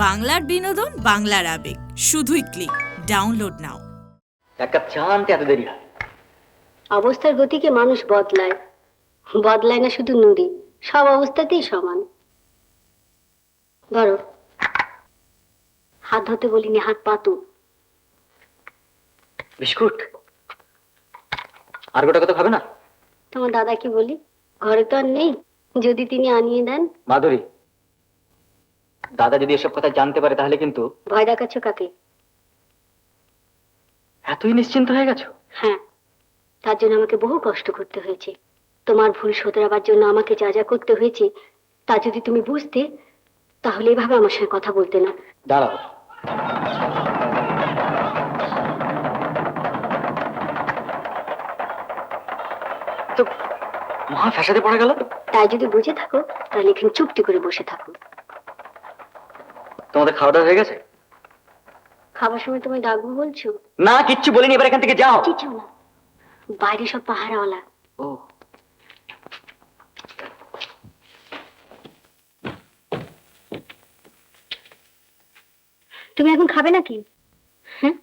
বাংলার বিনোদন, বাংলার আবেগ, শুধুই ক্লিক। ডাউনলোড নাও। এক কাপ চা আনতে এত দেরি হয়? অবস্থার গতিকে মানুষ বদলায়, বদলায় না শুধু নুরি, সব অবস্থাতেই সমান। ধরো, হাত ধরতে বলিনি, হাত পাতো। বিস্কুট আর গোটা কত খাবে না? তোমার দাদা কি বলি, ঘরে তো আর নেই, যদি তিনি আনিয়ে দেন। মাধুরী, দাদা যদি এসব কথা জানতে পারে তাহলে কিন্তু। ভয় দেখাচ্ছ কাকে? এতই নিশ্চিন্ত হয়ে গেছো? হ্যাঁ, তার জন্য আমাকে বহু কষ্ট করতে হয়েছে। তোমার ভুল শোধরাবার জন্য আমাকে যা যা করতে হয়েছে তা যদি তুমি বুঝতে, তাহলে এভাবে আমার সঙ্গে কথা বলতে না। দাঁড়াও, তো মহা ফ্যাসাদে পড়ে গেল। তাই যদি বুঝে থাকো তাহলে এখানে চুপটি করে বসে থাকো। তোমাদের খাওয়া দাওয়া হয়ে গেছে? খাবার সময় তুমি ডাকবো বলছো? না, কিচ্ছু বলিনি, এবার এখান থেকে যাও। কিছু না, বাইরে সব পাহারাওয়ালা। ও, তুমি এখন খাবে নাকি? হ্যাঁ,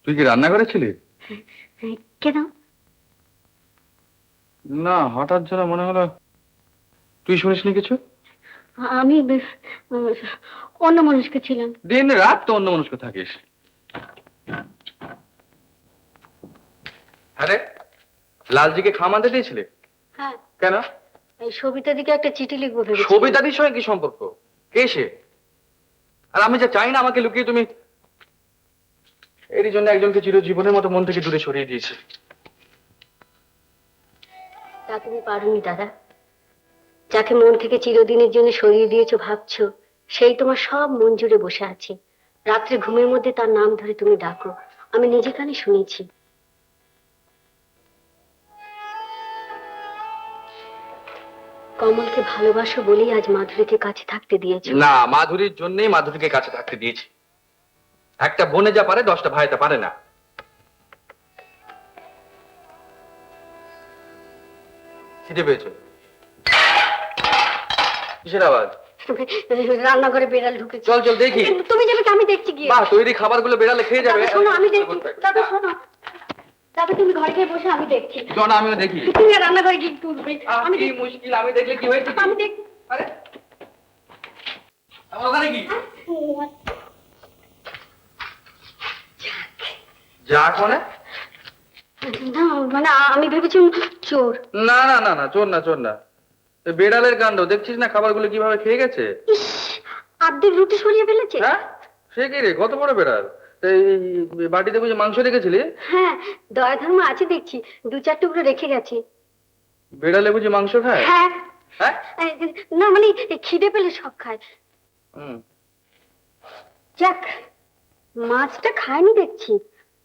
তুই কি রান্না করেছিলি? কেন? না, হঠাৎ যেন মনে হলো। তুই শুনিসনি কিছু? আমি অন্য মানুষকে ছিলাম। দিন রাত তো অন্য মানুষকে থাকিস। আরে, লালজিকে খামাতে দিয়েছিলে? হ্যাঁ, কেন? এই সবিতা দিকে একটা চিঠি লিখবো ভেবেছি। সবিতাদির সঙ্গে কি সম্পর্ক? কে সে? আর আমি যা চাই না আমাকে লুকিয়ে তুমি এরই জন্য একজনকে চিরজীবনের মতো মন থেকে দূরে সরিয়ে দিয়েছি। তা তুমি পারোনি দাদা। যাকে মন থেকে চিরদিনের জন্য সরিয়ে দিয়েছো ভাবছো, সেই তোমার সব মন জুড়ে বসে আছে। রাত্রে ঘুমের মধ্যে তার নাম ধরে তুমি ডাকো, আমি নিজে কানে শুনেছি। কমলকে ভালোবাসো বলেই আজ মাধুরীকে কাছে থাকতে দিয়েছো। না, মাধুরীর জন্যই মাধুরীকে কাছে থাকতে দিয়েছি। একটা বোনে যা পারে 10টা ভাই তা পারে না। খিদে পেয়েছো? কিসের আওয়াজ? রান্নাঘরে বেড়াল ঢুকেছে। চল চল দেখি। তুমি যাবে তো আমি দেখছি গিয়ে। বাহ, তৈরি খাবারগুলো বেড়ালে খেয়ে যাবে। দাদা শোনো, আমি দেখছি। দাদা শোনো, দাদা তুমি ঘরে গিয়ে বসে, আমি দেখছি। চল আমিও দেখি। তুমি রান্নাঘরে গিয়ে তুলবে, আমি কি মুশকিল, আমি দেখলে কি হয়েছে? আমি দেখছি। আরে আমার ওখানে কি যা কোনে? না মানে আমি ভেবেছি চোর। না না না না, চোর না, চোর না। এই বেড়ালের কাণ্ড দেখছিস না, খাবারগুলো কিভাবে খেয়ে গেছে। ইস, আর্ধেক রুটি সরিয়ে ফেলেছে। হ্যাঁ, সে কি রে, কত বড় বেড়াল। এই বাটিতে বুঝে মাংস রেখেছিলি? হ্যাঁ, দয়া ধর্ম আছে দেখছি, 2-4 টুকরো রেখে গেছে। বেড়ালে বুঝি মাংস খায়? হ্যাঁ। হ্যাঁ? না মানে খিদে পেলে সব খায়। হুম। যাক, মাছটা খায়নি দেখছি।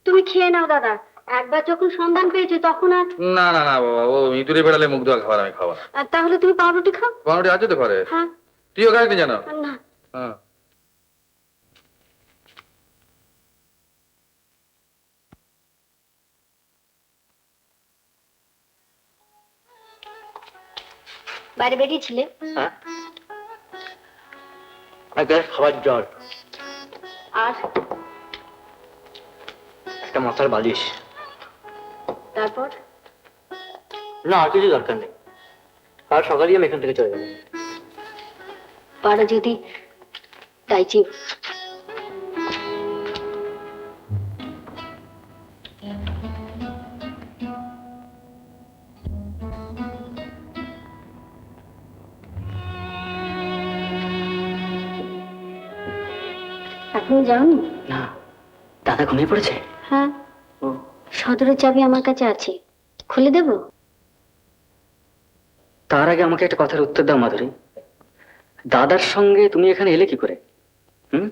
তুমি খেয়ে নাও দাদা, একবার যখন সন্ধান পেয়েছো তখন আর। না না না বাবা, ও ইঁদুরে বেড়ালে মুখ দেওয়া খাবার আমি খাওয়া না। আর তাহলে তুমি পাউরুটি খাও। পাউরুটি আছে তো ঘরে। হ্যাঁ। তুইও খাইনি জানো? না, হ্যাঁ। বাইরে বেরিয়েছিলে? হ্যাঁ, এক গ্লাস খাবার জল, আর একটা মাথার বালিশ। তারপর? না, আর কিছু দরকার নেই। কাল সকালেই আমি এখান থেকে চলে যাবো। পারো যদি তাই চিপ। এখনো যাওনি? না, দাদা ঘুমিয়ে পড়েছে। হ্যাঁ, ও, সদরের চাবি আমার কাছে আছে, খুলে দেব? তার আগে আমাকে একটা কথার উত্তর দাও মাধুরী। দাদার সঙ্গে তুমি এখানে এলে কি করে? হুম?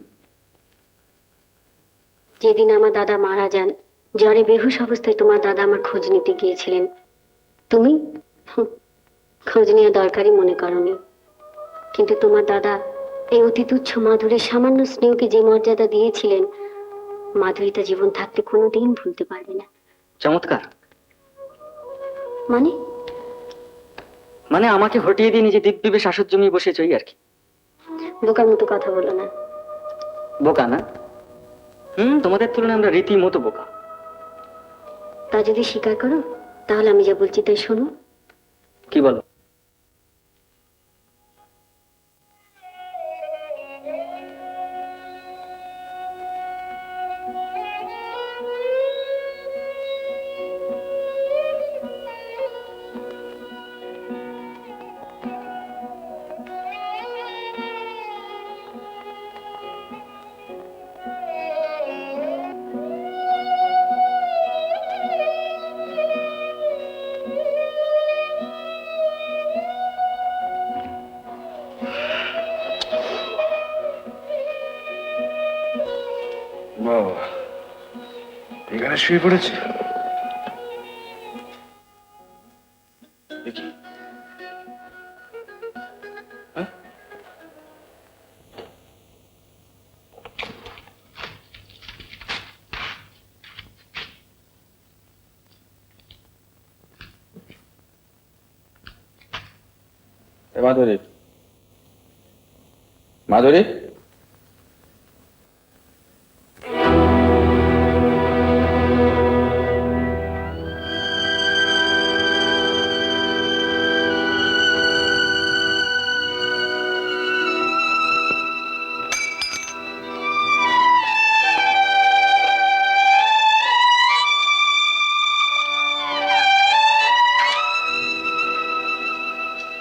যেদিন আমার দাদা মারা যান, জ্বরে বেহুশ অবস্থায় তোমার দাদা আমার খোঁজ নিতে গিয়েছিলেন। তুমি খোঁজ নেওয়া দরকারই মনে করনি। কিন্তু তোমার দাদা এই অতি তুচ্ছ মাধুরীর সামান্য স্নেহকে যে মর্যাদা দিয়েছিলেন, মাধুরী তা জীবন থাকতে কোনোদিন ভুলতে পারবে না। চমৎকার। মানে? মানে আমাকে হটিয়ে দিয়ে নিজে দিব্যিবে শাসক জমিয়ে বসেছ, এই আর কি। বোকার মতো কথা বলো না। বোকা না? তোমাদের তুলনায় আমরা রীতিমতো বোকা। তা যদি স্বীকার করো তাহলে আমি যা বলছি তাই শোনো। কি বলো? বাবা, এখানে শুয়ে পড়েছে? এ কি? হ্যাঁ? এ মাধুরী, মাধুরী,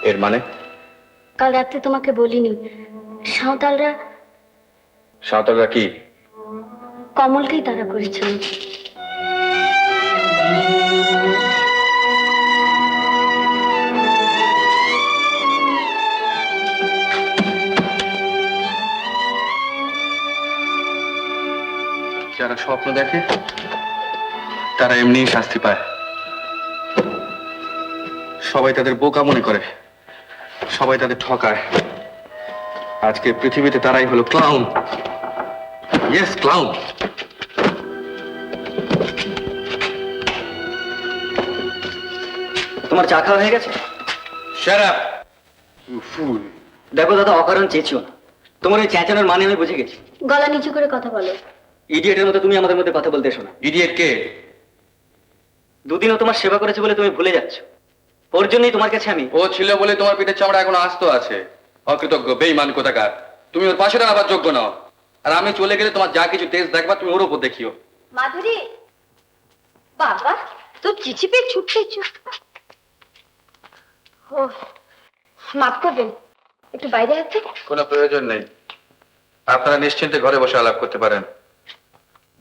এর মানে? কাল রাত্রে তোমাকে বলিনি, সাঁওতালরা সাঁওতালরা কি? কমলকেই তাড়া করেছিল। যারা স্বপ্ন দেখে তারা এমনিই শাস্তি পায়। সবাই তাদের বোকা মনে করে, সবাই তাদের ঠকায়। আজকে পৃথিবীতে তারাই হলো ক্লাউন। Yes, clown. তোমার চা খাওয়া হয়ে গেছে? Shut up. দেখো দাদা, অকারণ চেঁচিও না। তোমার এই চেঁচানোর মানে আমি বুঝে গেছি। গলা নিচু করে কথা বলো। ইডিয়েটের মতো তুমি আমাদের মধ্যে কথা বলতে এসো না। ইডিয়েট কে? দুদিনও তোমার সেবা করেছে বলে তুমি ভুলে যাচ্ছ। ওর জন্যই তোমার কাছে আমি। ও ছিল বলে তোমার পিঠের চামড়া এখনো আস্ত আছে। অকৃতজ্ঞ বেঈমান কোথাকার। তুমি ওর পাশে দাঁড়াবার যোগ্য নও। আর আমি চলে গেলে তোমার যা কিছু টেস্ট দেখবা তুমি ওর উপর দেখিও। মাধুরী, বাবা তোর চিঠি পেয়ে ছুটতে ও, মাফ করবেন, একটু বাইরে আছে। কোনো প্রয়োজন নেই, আপনারা নিশ্চিন্তে ঘরে বসে আলাপ করতে পারেন।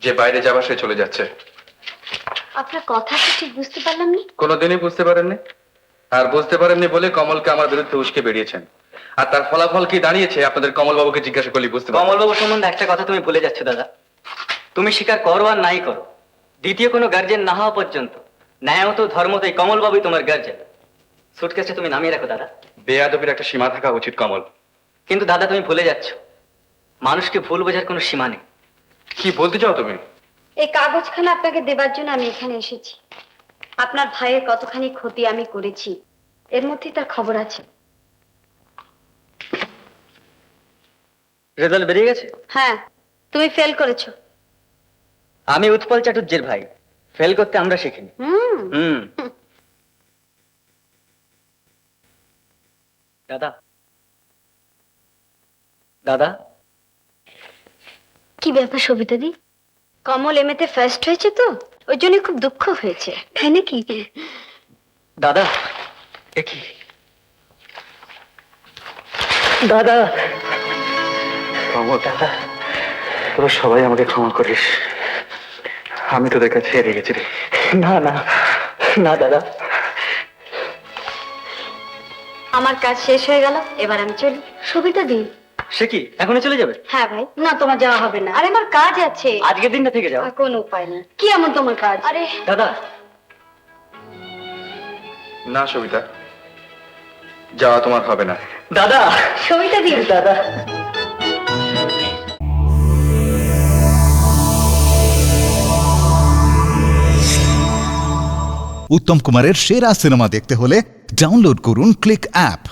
যে বাইরে যাবার সে চলে যাচ্ছে। আপনার কথা তো ঠিক বুঝতে পারলাম না। কোনোদিনই বুঝতে পারেননি? আর বুঝতে পারেননি বলে কমলকে আমার বিরুদ্ধে উস্কে বেরিয়েছেন। আর তার ফলাফল কি দাঁড়িয়েছে আপনাদের কমলবাবুকে জিজ্ঞাসা করলে বুঝতে পারবেন। কমলবাবু সম্বন্ধে একটা কথা তুমি ভুলে যাচ্ছ দাদা। তুমি স্বীকার করো আর নাই করো, দ্বিতীয় কোনো গার্জেন না হওয়া পর্যন্ত ন্যায়ত ধর্মত এই কমলবাবুই তোমার গার্জেন। সুটকেসে তুমি নামিয়ে রাখো দাদা। বেয়াদবির একটা সীমা থাকা উচিত কমল। কিন্তু দাদা তুমি ভুলে যাচ্ছ, মানুষকে ভুল বোঝার কোনো সীমা নেই। কি বলতে চাও তুমি? এই কাগজখানা আপনাকে দেবার জন্য আমি এখানে এসেছি। আপনার ভাইয়ের কতখানি ক্ষতি আমি করেছি এর মধ্যে তার খবর আছে। রেজাল্ট বেরিয়ে গেছে? হ্যাঁ, তুমি ফেল করেছো। আমি উৎপল চাটুর্যের ভাই, ফেল করতে আমরা শিখিনি। দাদা, দাদা, কি ব্যাপার সবিতা দি? কমল এমএতে ফার্স্ট হয়েছে তো ওই জন্য খুব দুঃখ হয়েছে, তাই নাকি? দাদা, কি দাদা, কমল, তোরা সবাই আমাকে ক্ষমা করিস। আমি তোদের কাছে হেরে গেছি রে। না না না দাদা, আমার কাজ শেষ হয়ে গেল, এবার আমি চলি। সবিতা দি, সে কি এখনই চলে যাবে? হ্যাঁ ভাই, না তোমার যাওয়া হবে না। আরে আমার কাজ আছে। আজকের দিনটা থেকে যাও। আর কোনো উপায় নেই। কি এমন তোমার কাজ? আরে দাদা, না সবিতা, যাওয়া তোমার হবে না। দাদা, সবিতা দি, দাদা। উত্তম কুমারের সেরা সিনেমা দেখতে হলে ডাউনলোড করুন ক্লিক অ্যাপ।